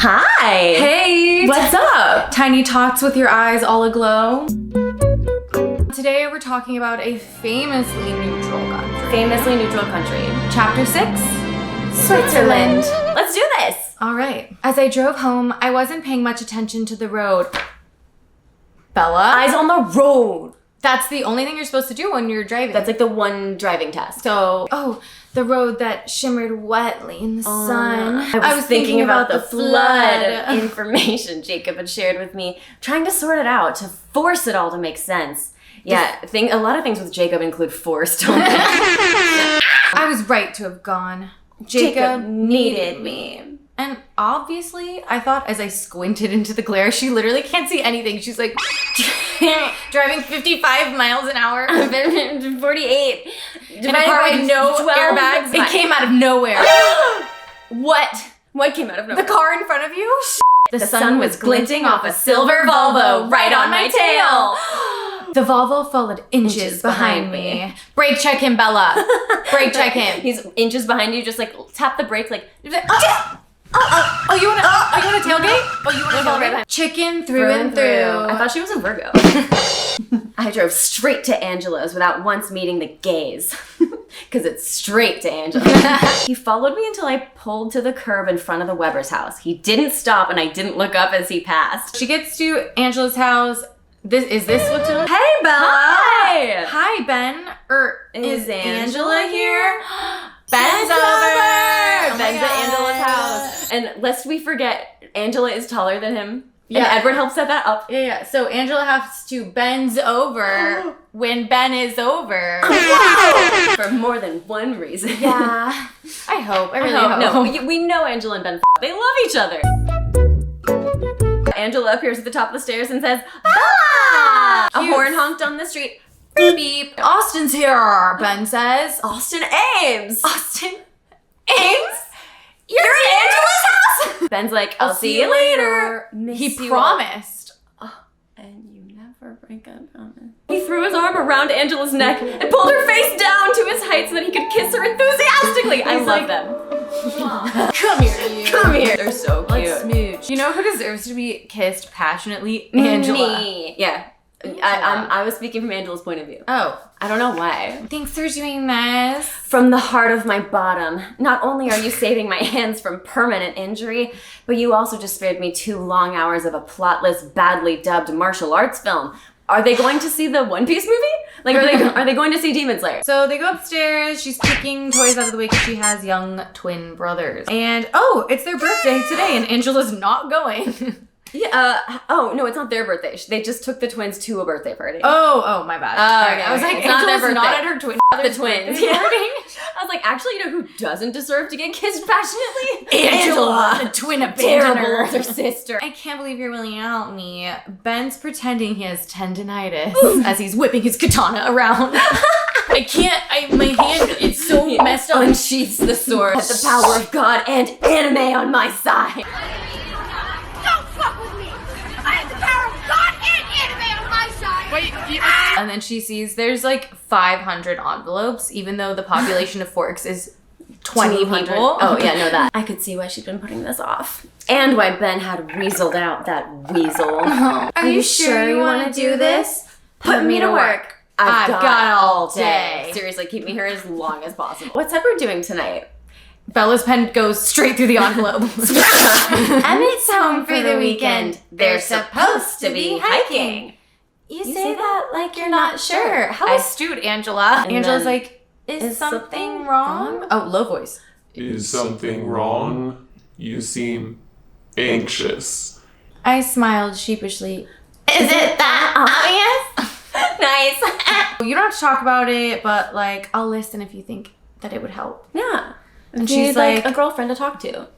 Hi! Hey! What's up? Tiny tots with your eyes all aglow. Today we're talking about a famously neutral country. Famously neutral country. Chapter 6, Switzerland. Let's do this! Alright. As I drove home, I wasn't paying much attention to the road. Bella? Eyes on the road! That's the only thing you're supposed to do when you're driving. That's like the one driving test. So, the road that shimmered wetly in the sun. I was thinking about the flood of information Jacob had shared with me, trying to sort it out, to force it all to make sense. Yeah, a lot of things with Jacob include forced. I was right to have gone. Jacob needed me. And obviously, I thought as I squinted into the glare, she literally can't see anything. She's like driving 55 miles an hour. 48. In a car with no airbags. It came out of nowhere. What? What came out of nowhere? The car in front of you? The sun was glinting off a silver Volvo right on my tail. The Volvo followed inches behind me. Brake check him, Bella. Brake check him. He's inches behind you, just like tap the brake, like. You want a tailgate? Oh, you want a tailgate? Chicken through and through. I thought she was a Virgo. I drove straight to Angela's without once meeting the gays. Because it's straight to Angela. He followed me until I pulled to the curb in front of the Weber's house. He didn't stop and I didn't look up as he passed. She gets to Angela's house. Is this what's doing? Hey, Bella! Hi! Hi, Ben. Is Angela here? Ben's over! Ben's at Angela's house. And lest we forget, Angela is taller than him. Yeah. And Edward helped set that up. Yeah. So Angela has to bend over when Ben is over. For more than one reason. Yeah. I hope. I really hope. No, we know Angela and Ben, they love each other. Angela appears at the top of the stairs and says, Bella! A horn honked on the street. Beep, beep. Austin's here, Ben says. Austin Ames! Austin Ames? You're at Angela's house? Ben's like, I'll see you later. He promised. And you never break a promise. He threw his arm around Angela's neck and pulled her face down to his height so that he could kiss her enthusiastically. I love them. Come here, you. Come here. They're so cute. Let's smooch. You know who deserves to be kissed passionately? Angela. Me. Yeah. I was speaking from Angela's point of view. Oh. I don't know why. Thanks for doing this. From the heart of my bottom, not only are you saving my hands from permanent injury, but you also just spared me 2 long hours of a plotless, badly dubbed martial arts film. Are they going to see the One Piece movie? Like, are they going to see Demon Slayer? So they go upstairs. She's picking toys out of the way because she has young twin brothers. And, it's their birthday today, and Angela's not going. Yeah, no, it's not their birthday. They just took the twins to a birthday party. Oh, my bad. Okay, I was like, it's not their birthday. Not at her twin. The twins. Yeah. I was like, actually, you know who doesn't deserve to get kissed passionately? Angela, the twin abandoner. Terrible older sister. I can't believe you're willing out me. Ben's pretending he has tendinitis as he's whipping his katana around. I can't, my hand, it's so messed up. Unsheaths the sword. Have the power of God and anime on my side. And then she sees there's like 500 envelopes, even though the population of Forks is 20 people. Oh, yeah, know that. I could see why she'd been putting this off. And why Ben had weaseled out that weasel. Are you sure you want to do this? Put me to work. I've got all day. Seriously, keep me here as long as possible. What's Edward doing tonight? Bella's pen goes straight through the envelope. Emmett's home for the weekend. They're supposed to be hiking. You say that like you're not sure. How astute, Angela. Angela's like, is something wrong? Oh, low voice. Is something wrong? You seem anxious. I smiled sheepishly. Is it that obvious? Nice. You don't have to talk about it, but like, I'll listen if you think that it would help. Yeah. And she's like a girlfriend to talk to.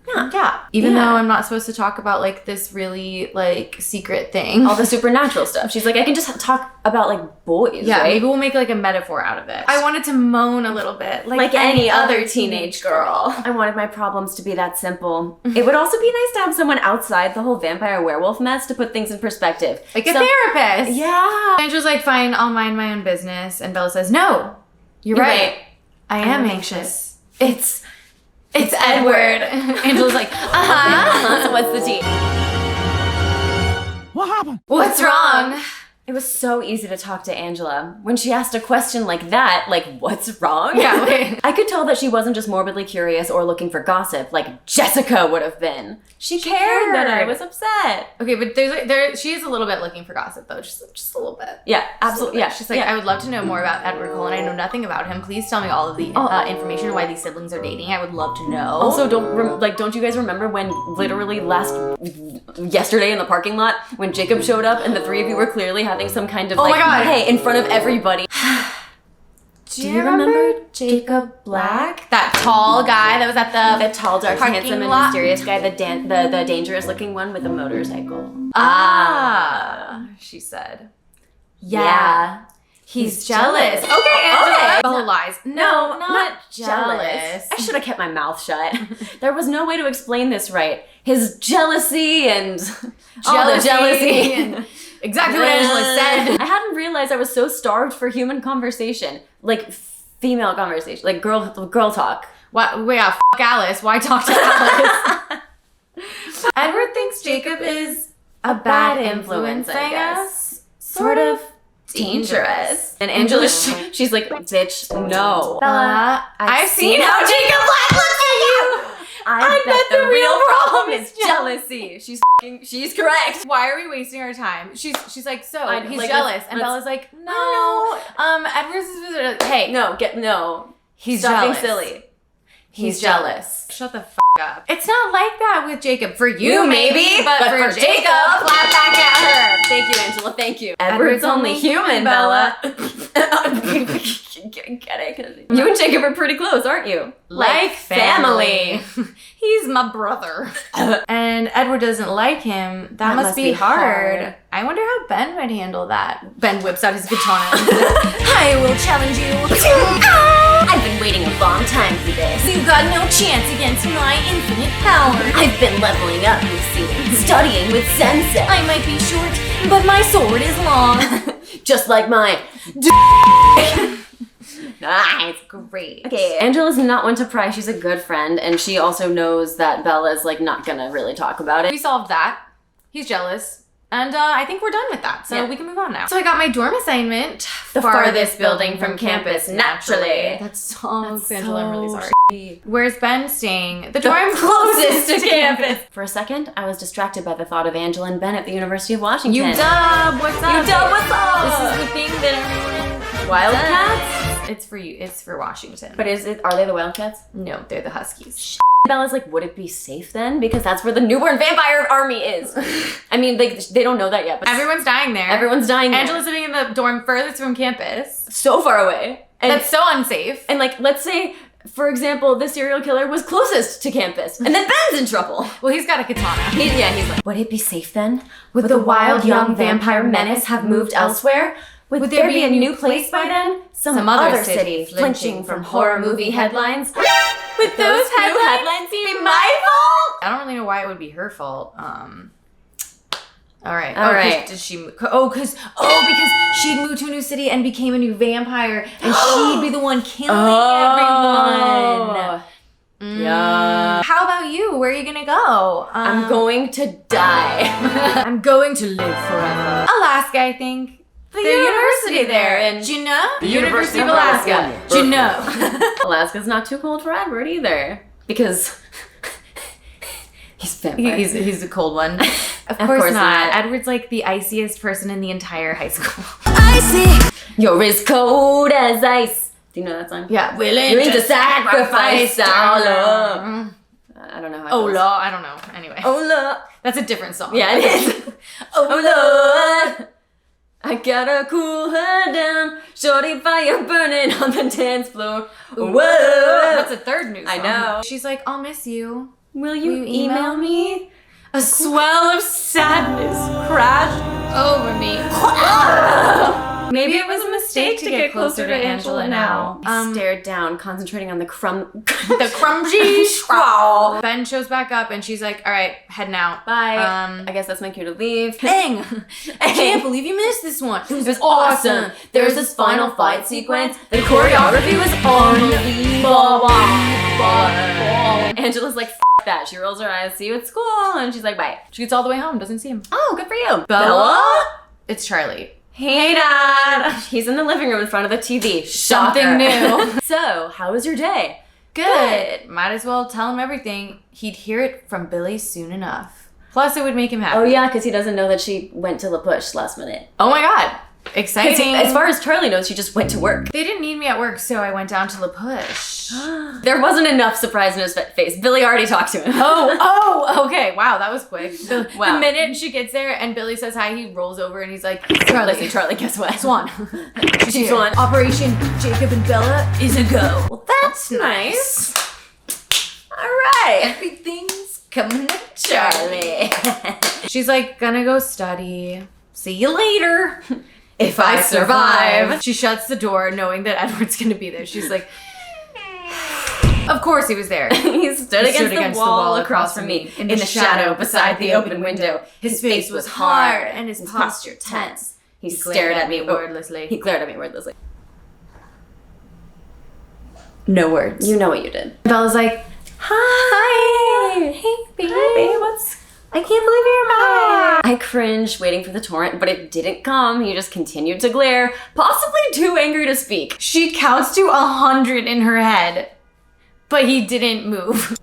Yeah. Even though I'm not supposed to talk about like this really like secret thing. All the supernatural stuff. She's like, I can just talk about like boys, yeah, right? Maybe we'll make like a metaphor out of it. I wanted to moan a little bit. Like any other teenage girl. I wanted my problems to be that simple. It would also be nice to have someone outside the whole vampire werewolf mess to put things in perspective. Like a therapist. Yeah. Angela's like, fine, I'll mind my own business. And Bella says, no, you're right. I am anxious. It's Edward. Angela's like, what's the tea? What happened? What's wrong? It was so easy to talk to Angela. When she asked a question like that, like, what's wrong? Yeah, wait. I could tell that she wasn't just morbidly curious or looking for gossip, like Jessica would have been. She cared that I was upset. Okay, but she is a little bit looking for gossip though, just a little bit. Yeah, absolutely. Yeah, She's like, I would love to know more about Edward Cullen. I know nothing about him. Please tell me all of the information on why these siblings are dating. I would love to know. Also, don't you guys remember when literally yesterday in the parking lot when Jacob showed up and the three of you were clearly having some kind of my God. hey, in front of everybody. Do you remember Jacob Black? That tall guy that was at the tall, dark, parking handsome, and lot? mysterious guy, the dangerous looking one with the motorcycle. She said. Yeah. He's jealous. Okay, Angela. Bella lies. No, not jealous. I should have kept my mouth shut. There was no way to explain this right. His jealousy and all the jealousy. And exactly what Angela said. I hadn't realized I was so starved for human conversation, like female conversation, like girl talk. What? Wait, Alice. Why talk to Alice? Edward thinks Jacob is a bad influence, I guess. Sort of dangerous. And Angela, she's like, bitch, no. Bella, I've seen how Jacob Black looks at you. I bet the real problem is jealousy. She's correct. Why are we wasting our time? She's like, so he's like, jealous, and Bella's like, no. Edward's is hey, no. He's Stop jealous. being silly. He's jealous. Shut the f up. It's not like that with Jacob. For you, maybe, but for Jacob, clap back at her. Thank you, Angela. Thank you. Edward's only human, Bella. Get it? 'Cause you and Jacob are pretty close, aren't you? Like family. He's my brother. And Edward doesn't like him. That must be hard. I wonder how Ben would handle that. Ben whips out his katana. I will challenge you. I've been waiting a long time for this. You got no chance against my infinite power. I've been leveling up, you see, studying with Sensei. I might be short, but my sword is long. Just like mine. It's great. Okay, Angela's not one to pry. She's a good friend, and she also knows that Bella's like not gonna really talk about it. We solved that. He's jealous. And I think we're done with that, so Yeah. we can move on now. So I got my dorm assignment. The farthest building from campus, naturally. That sucks, Angela. I'm really sorry. shitty. Where's Ben staying? The dorm closest to campus. For a second, I was distracted by the thought of Angela and Ben at the University of Washington. You dub, what's up? You dub, what's up? This is the thing that everyone Wildcats? It's for you. It's for Washington. But are they the Wildcats? No, they're the Huskies. Bella's like, would it be safe then? Because that's where the newborn vampire army is. I mean, they don't know that yet. But Everyone's dying there. everyone's dying there. Angela's living in the dorm furthest from campus. so far away. And, That's so unsafe. and like, let's say, for example, the serial killer was closest to campus. And then Ben's in trouble. Well, he's got a katana. He's like, would it be safe then? Would the wild young vampire menace have moved elsewhere? Would there be a new place by then? Some other city flinching from horror movie headlines? Would those new headlines be my fault? I don't really know why it would be her fault. All right. All right. Did she? Because she'd moved to a new city and became a new vampire, and she'd be the one killing everyone. Yeah. How about you? Where are you gonna go? I'm going to die. I'm going to live forever. Alaska, I think. The university there in Juneau? The University of Alaska. Juneau. Alaska's not too cold for Edward either. Because he's vampire. He's a cold one. Of course not. Edward's like the iciest person in the entire high school. Icy. You're as cold as ice. Do you know that song? Yeah. Willing to sacrifice our love. I don't know how it goes. Lord, I don't know. Anyway. Lord. That's a different song. Yeah, it is. Lord. I gotta cool her down. Shorty fire burning on the dance floor. Whoa. That's a third new song. I know. She's like, I'll miss you. Will you email me? A swell of sadness crashed over me. Maybe it was a mistake to get closer to Angela now. I stared down, concentrating on the The crumbly squall. Ben shows back up and she's like, all right, heading out. Bye. I guess that's my cue to leave. Bang! I can't believe you missed this one. It was awesome. There was this final fight sequence. The choreography was unbelievable. Angela's like, that. She rolls her eyes, see you at school, and she's like, bye. She gets all the way home, doesn't see him. Oh, good for you. Bella? It's Charlie. Hey, Dad. He's in the living room in front of the TV. Something new. So, how was your day? Good. Might as well tell him everything. He'd hear it from Billy soon enough. Plus, it would make him happy. Oh, yeah, because he doesn't know that she went to La Push last minute. Oh my God. Exciting. As far as Charlie knows, she just went to work. They didn't need me at work, so I went down to La Push. There wasn't enough surprise in his face. Billy already talked to him. Okay. Wow, that was quick. The minute she gets there and Billy says hi, he rolls over and he's like, Charlie, guess what? Swan. She's Swan. Operation Jacob and Bella is a go. Well, that's nice. All right. Everything's coming to Charlie. She's like, gonna go study. See you later. If I survive. She shuts the door knowing that Edward's gonna be there. She's like, of course he was there. He stood against the wall across from me, in the shadow beside the open window. His face was hard and his posture tense. He stared at me wordlessly. He glared at me wordlessly. No words. You know what you did. Bella's like, hi. Hey, babe. Hi, babe. I can't believe you're back. I cringed, waiting for the torrent, but it didn't come. He just continued to glare, possibly too angry to speak. She counts to 100 in her head, but he didn't move.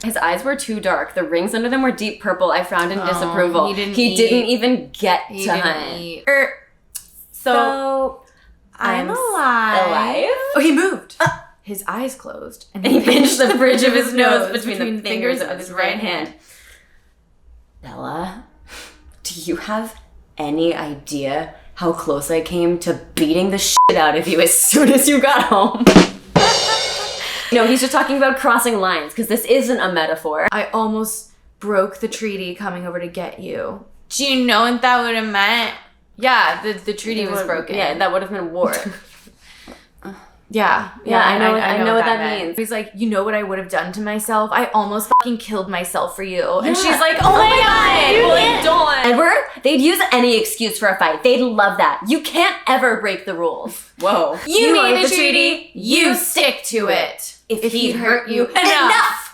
His eyes were too dark. The rings under them were deep purple. I frowned in disapproval. He didn't even get to hunt. So I'm alive. Oh, he moved. His eyes closed, And he pinched the bridge of his nose between the fingers of his right hand. Bella, do you have any idea how close I came to beating the shit out of you as soon as you got home? No, he's just talking about crossing lines, because this isn't a metaphor. I almost broke the treaty coming over to get you. Do you know what that would have meant? Yeah, the treaty was broken. Yeah, that would have been war. Yeah, I know what that means. He's like, you know what I would have done to myself? I almost fucking killed myself for you. And she's like, oh my God, don't. Edward, they'd use any excuse for a fight. They'd love that. You can't ever break the rules. Whoa. You made the treaty, you stick to it. If he'd hurt you, enough!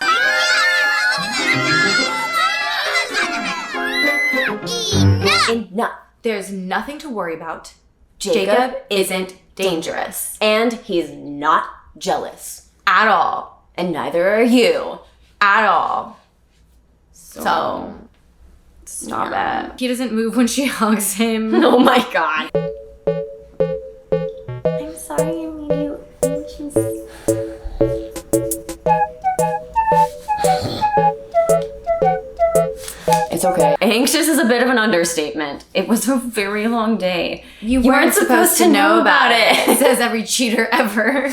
Enough. There's nothing to worry about. Jacob isn't dangerous. And he's not jealous. At all. And neither are you. At all. So stop it. He doesn't move when she hugs him. Oh my God. I'm sorry I made you anxious. It's okay. Anxious is a bit of an understatement. It was a very long day. You weren't supposed to know about it. Says every cheater ever.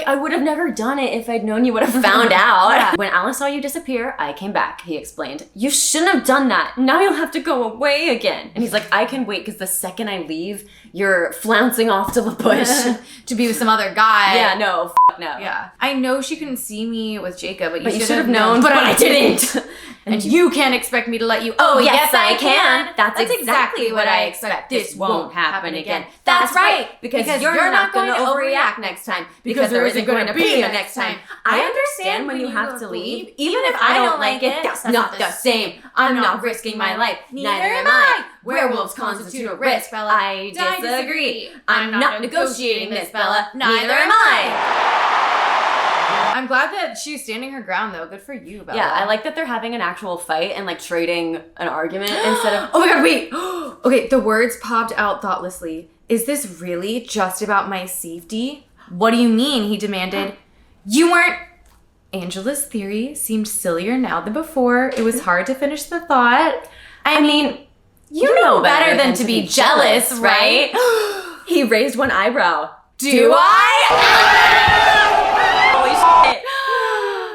I would have never done it if I'd known you would have found out. Yeah. When Alice saw you disappear, I came back, he explained. You shouldn't have done that. Now you'll have to go away again. And he's like, I can wait, because the second I leave, you're flouncing off to the bush. To be with some other guy. Yeah, no, no. Yeah. I know she couldn't see me with Jacob, but you should have known. But I didn't. And you can't expect me to let you. Oh, yes, I can. That's exactly what I expect. This won't happen again. That's right. Because you're not going to overreact next time. Because there isn't going to be a next time. I understand when you have to leave. Even if I don't like it, that's not the same. I'm not risking my life. Neither am I. Werewolves constitute a risk, Bella. I disagree. I'm not negotiating this, Bella. Neither am I. I'm glad that she's standing her ground, though. Good for you, Bella. Yeah, I like that they're having an actual fight and trading an argument instead of. Oh my God, wait. Okay, the words popped out thoughtlessly. Is this really just about my safety? What do you mean? He demanded. You weren't. Angela's theory seemed sillier now than before. It was hard to finish the thought. I mean, you know better than to be jealous, right? He raised one eyebrow. Do I? Holy shit.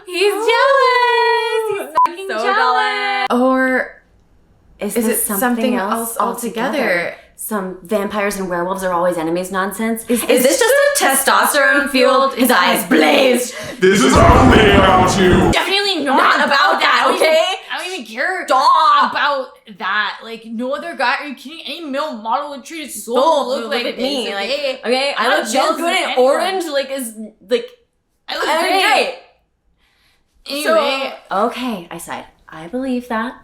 He's jealous. He's fucking so jealous. Or is it this something else altogether? Some vampires and werewolves are always enemies nonsense? Is this just a testosterone-fueled? His eyes blazed. This is only about you. Definitely not about that, okay? I don't even care Stop. about that. No other guy. Are you kidding? Any male model would treat his soul look like me. Okay, I look so good in orange. I was great. Anyway. Okay, I sighed. I believe that,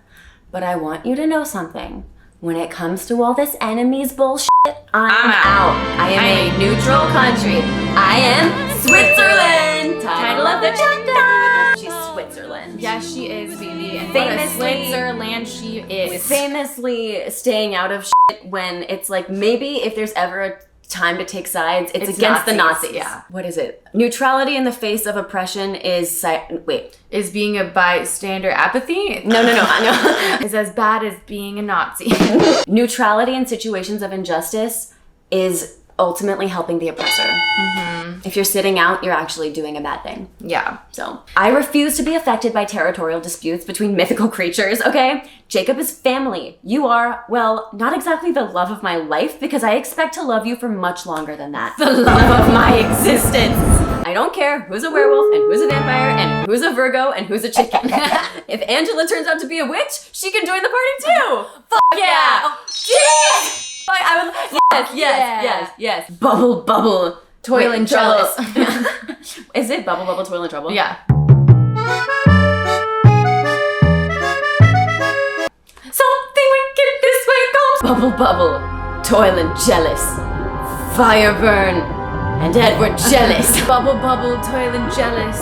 but I want you to know something. When it comes to all this enemies bullshit, I'm out. I am a neutral country. I am Switzerland. Title of the chapter. She's Switzerland. Yes, she is, baby. And Famously- Switzerland she is. Famously staying out of shit when it's like maybe if there's ever a time to take sides, it's against the Nazis. Yeah. What is it? Neutrality in the face of oppression is Is being a bystander apathy? No. I know. Is as bad as being a Nazi. Neutrality in situations of injustice is ultimately helping the oppressor. Mm-hmm. If you're sitting out, you're actually doing a bad thing. Yeah. So, I refuse to be affected by territorial disputes between mythical creatures, okay? Jacob is family. You are, well, not exactly the love of my life, because I expect to love you for much longer than that. The love of my existence. I don't care who's a werewolf and who's a vampire and who's a Virgo and who's a chicken. If Angela turns out to be a witch, she can join the party too. Fuck yeah. Oh, yeah. Yes. Bubble. Toil and trouble. Is it bubble, toil and trouble? Yeah. Something wicked this way comes. Bubble, toil and jealous. Fire burn, and Edward jealous. Bubble, toil and jealous.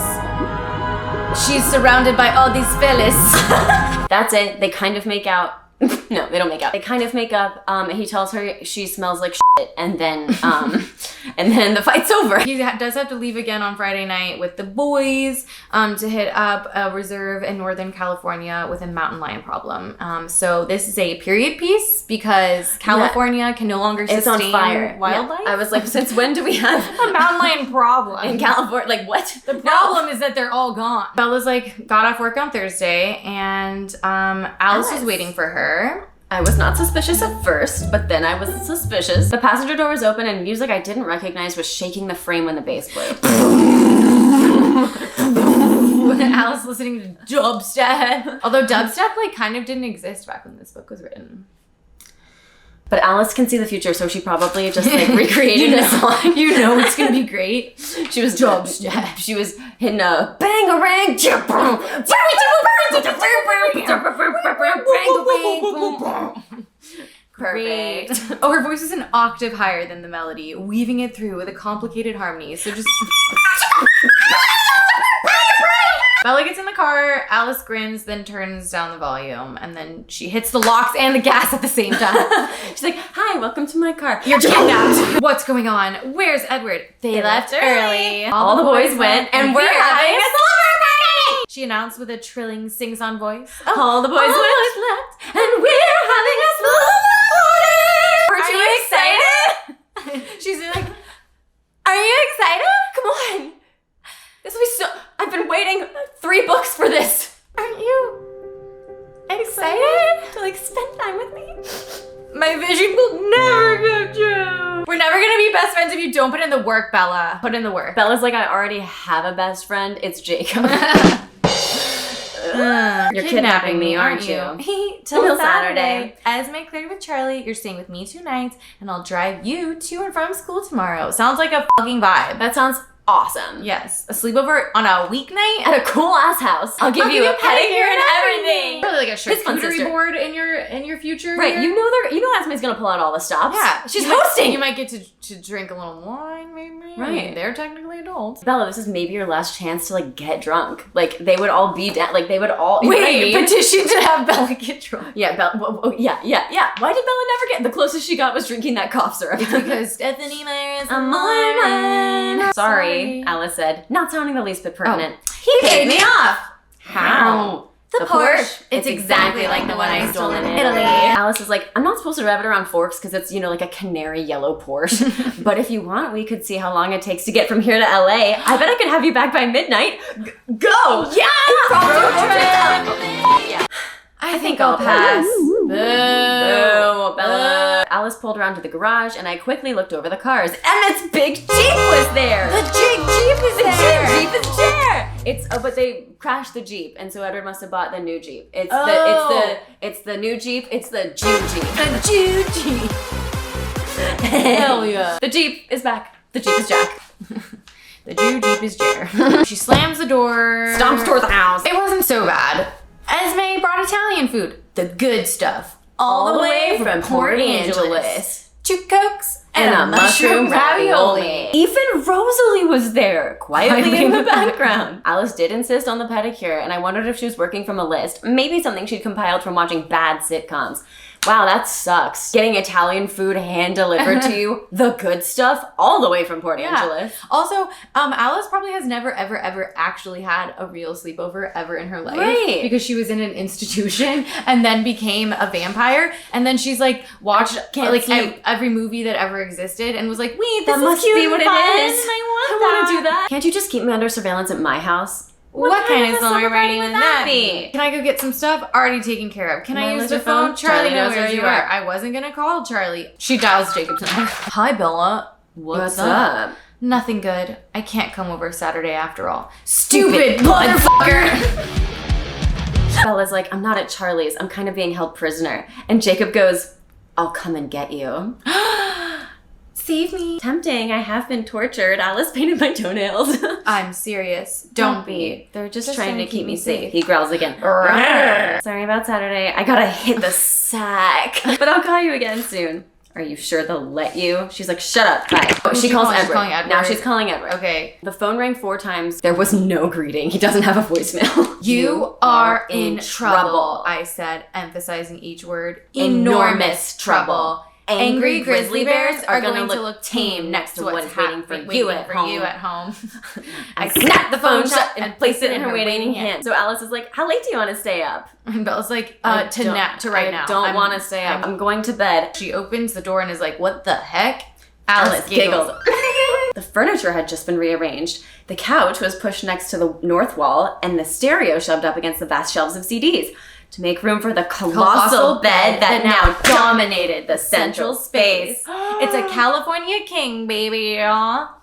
She's surrounded by all these fellas. That's it. They kind of make out. No, they don't make out. They kind of make up. He tells her she smells like shit, and then the fight's over. He does have to leave again on Friday night with the boys to hit up a reserve in Northern California with a mountain lion problem. So this is a period piece because California can no longer sustain it's on fire. wildlife. Yeah. I was like, since when do we have a mountain lion problem in California? Like what? The problem is that they're all gone. Bella's like got off work on Thursday, and Alice was waiting for her. I was not suspicious at first, but then I was suspicious. The passenger door was open and music I didn't recognize was shaking the frame when the bass blew. Alice listening to dubstep. Although dubstep like kind of didn't exist back when this book was written. But Alice can see the future, so she probably just like recreated a song. You know it's gonna be great. She was dubstep. She was hitting a bang-a-rang. Perfect. Oh, her voice is an octave higher than the melody, weaving it through with a complicated harmony. So just... Bella gets in the car, Alice grins, then turns down the volume, and then she hits the locks and the gas at the same time. She's like, hi, welcome to my car. You're kidnapped. What's going on? Where's Edward? They left early. All the boys went, and we're having a slumber party! She announced with a trilling sing-song voice. All the boys left, and we're having a slumber party! Aren't you excited? She's like, are you excited? Come on. This will be so... I've been waiting 3 books for this. Aren't you excited to like spend time with me? My vision will never come true. We're never gonna be best friends if you don't put in the work, Bella. Put in the work. Bella's like, I already have a best friend. It's Jacob. You're kidnapping me, aren't you? Till Saturday. Esme cleared with Charlie. You're staying with me 2 nights, and I'll drive you to and from school tomorrow. Sounds like a fucking vibe. That sounds awesome. Yes. A sleepover on a weeknight at a cool ass house. I'll give you a pedicure and everything. Probably like a charcuterie board in your future. Right. Here. You know Esme's gonna pull out all the stops. Yeah. She's hosting. You might get to drink a little wine, maybe. Right. I mean, they're technically adults. Bella, this is maybe your last chance to like get drunk. Like they would all be like they would all petition to have Bella get drunk. Yeah, Bella. Yeah. Why did Bella never get? The closest she got was drinking that cough syrup. Because Stephanie Meyer is a Mormon. Sorry, Alice said, not sounding the least bit pertinent. He paid me off. How? The Porsche. It's exactly like the one I stole in Italy. Alice is like, I'm not supposed to rev it around Forks because it's, like a canary yellow Porsche. But if you want, we could see how long it takes to get from here to LA. I bet I could have you back by midnight. Go! Yeah! Yeah. I think I'll pass. Boo, Bella. Alice pulled around to the garage, and I quickly looked over the cars. Emmett's big Jeep was there. The Jeep is there. The Jeep is there. But they crashed the Jeep, and so Edward must have bought the new Jeep. It's the new Jeep. It's the Jew Jeep. The Jew Jeep. Hell yeah. The Jeep is back. The Jeep is Jack. The Jew deep is Jer. She slams the door. Stomps toward the house. It wasn't so bad. Esme brought Italian food. The good stuff. All the way from Port Angeles. 2 Cokes And a mushroom ravioli. Even Rosalie was there, quietly in the background. Alice did insist on the pedicure, and I wondered if she was working from a list. Maybe something she'd compiled from watching bad sitcoms. Wow, that sucks. Getting Italian food hand-delivered to you, the good stuff, all the way from Port Angeles. Also, Alice probably has never, ever, ever actually had a real sleepover ever in her life. Right. Because she was in an institution and then became a vampire. And then she's like, watched every movie that ever existed and was like, wait, this is cute and fun. I want to do that. Can't you just keep me under surveillance at my house? What kind of summer party would that be? Can I go get some stuff? Already taken care of. Can I use the phone? Charlie knows where you are. I wasn't going to call Charlie. She dials Jacob's number. Hi, Bella. What's up? Nothing good. I can't come over Saturday after all. Stupid motherfucker! Bella's like, I'm not at Charlie's. I'm kind of being held prisoner. And Jacob goes, I'll come and get you. Save me. Tempting. I have been tortured. Alice painted my toenails. I'm serious. Don't be. They're just trying to keep me safe. He growls again. Sorry about Saturday. I gotta hit the sack. But I'll call you again soon. Are you sure they'll let you? She's like, shut up. Bye. Oh, she calls Edward. Now she's calling Edward. Okay. The phone rang 4 times. There was no greeting. He doesn't have a voicemail. You are in trouble, I said, emphasizing each word. Enormous trouble. Angry grizzly bears are going to look tame next to what's waiting for you at home. I snapped the phone shut and placed it in her waiting hand. So Alice is like, how late do you want to stay up? And Bella's like, right now. I don't want to stay up. I'm going to bed. She opens the door and is like, what the heck? Alice giggled. The furniture had just been rearranged. The couch was pushed next to the north wall and the stereo shoved up against the vast shelves of CDs. To make room for the colossal bed that now dominated the central space. It's a California king, baby. Oh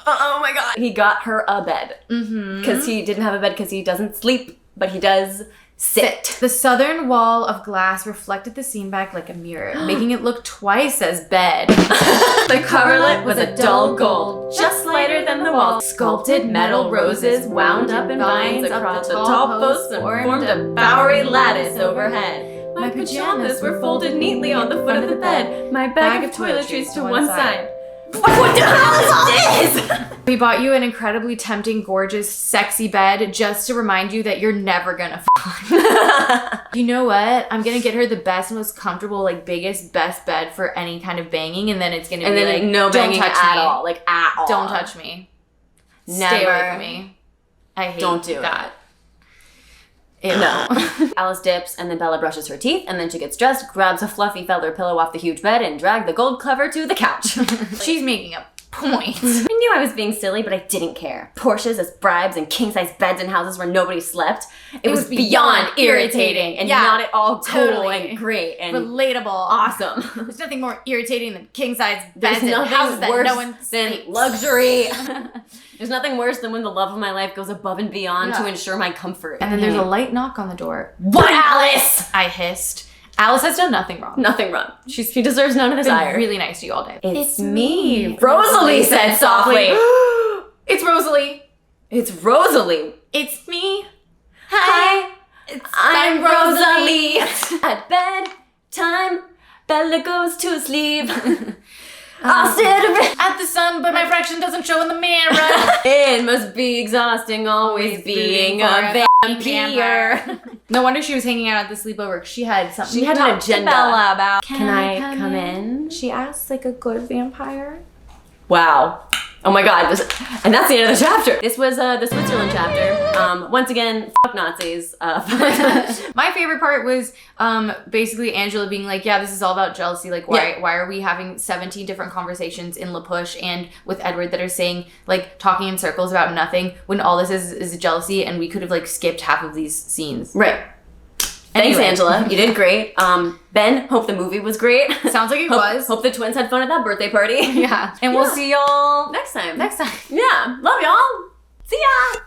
my god. He got her a bed. Because he didn't have a bed because he doesn't sleep, but he does sit. The southern wall of glass reflected the scene back like a mirror, making it look twice as bed. The coverlet was a dull gold, just lighter than the wall. Sculpted metal roses wound up in vines across the tall posts and formed a bowery lattice overhead. My pajamas were folded neatly on the foot of the bed, my bag of toiletries to one side. What the hell is this? We bought you an incredibly tempting, gorgeous, sexy bed just to remind you that you're never gonna You know what? I'm gonna get her the best, most comfortable, like biggest, best bed for any kind of banging, and then it's gonna be like, no banging don't touch at me. all. Like at all. Don't touch me. Never. Stay away from me. I hate Don't do that. No. Alice dips, and then Bella brushes her teeth, and then she gets dressed, grabs a fluffy feather pillow off the huge bed, and dragged the gold cover to the couch. She's making a point. I knew I was being silly, but I didn't care. Porsches as bribes and king-size beds in houses where nobody slept. It was beyond irritating and not at all cool and great and relatable. Awesome. There's nothing more irritating than king-size beds in in houses that no one than sleeps. luxury. There's nothing worse than when the love of my life goes above and beyond to ensure my comfort. And then there's a light knock on the door. What, Alice? I hissed. Alice has done nothing wrong. Nothing wrong. She deserves none of this ire. Been really nice to you all day. It's me. Rosalie said softly. It's Rosalie. It's Rosalie. It's me. Hi. I'm Rosalie. At bedtime, Bella goes to sleep. I'll sit at the sun, but my reflection doesn't show in the mirror. It must be exhausting always being a vampire. No wonder she was hanging out at the sleepover. She had something. She had an agenda. Bella about. Can I come in? She asked, like a good vampire. Wow. Oh my god. And that's the end of the chapter. This was the Switzerland chapter. Once again, fuck Nazis. My favorite part was basically Angela being like, yeah, this is all about jealousy. Like, why are we having 17 different conversations in La Push and with Edward that are saying, like, talking in circles about nothing when all this is jealousy, and we could have, like, skipped half of these scenes. Right. Thanks, Angela. You did great. Ben, hope the movie was great. Sounds like it was. Hope the twins had fun at that birthday party. Yeah. And we'll see y'all next time. Next time. Yeah. Love y'all. See ya.